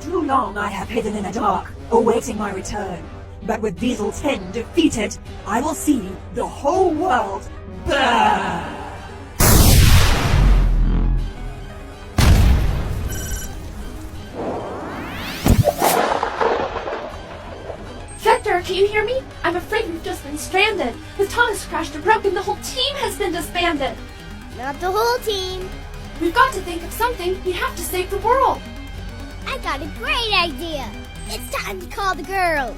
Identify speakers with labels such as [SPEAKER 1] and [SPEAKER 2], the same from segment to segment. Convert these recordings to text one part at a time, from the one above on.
[SPEAKER 1] too long I have hidden in the dark, awaiting my return. But with Diesel 10 defeated, I will see the whole world burn!
[SPEAKER 2] Vector, can you hear me? I'm afraid we've just been stranded. The tunnel's crashed and broken. The whole team has been disbanded.
[SPEAKER 3] Not the whole team.
[SPEAKER 2] We've got to think of something. We have to save the world.
[SPEAKER 3] I got a great idea. It's time to call the girls.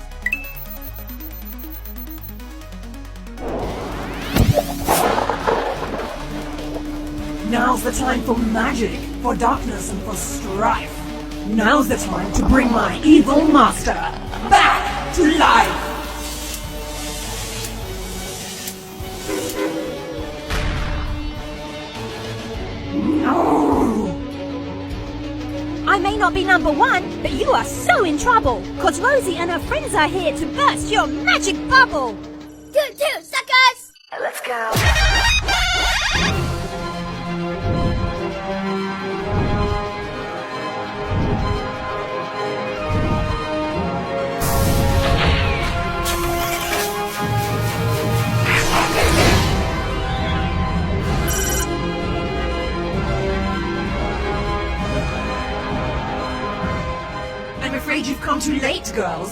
[SPEAKER 1] Now's the time for magic, for darkness and for strife. Now's the time to bring my evil master back to life!
[SPEAKER 4] I may not be number one, but you are so in trouble, cause Rosie and her friends are here to burst your magic bubble!
[SPEAKER 3] Toot toot, suckers!
[SPEAKER 1] Let's go! I'm afraid you've come too late, girls.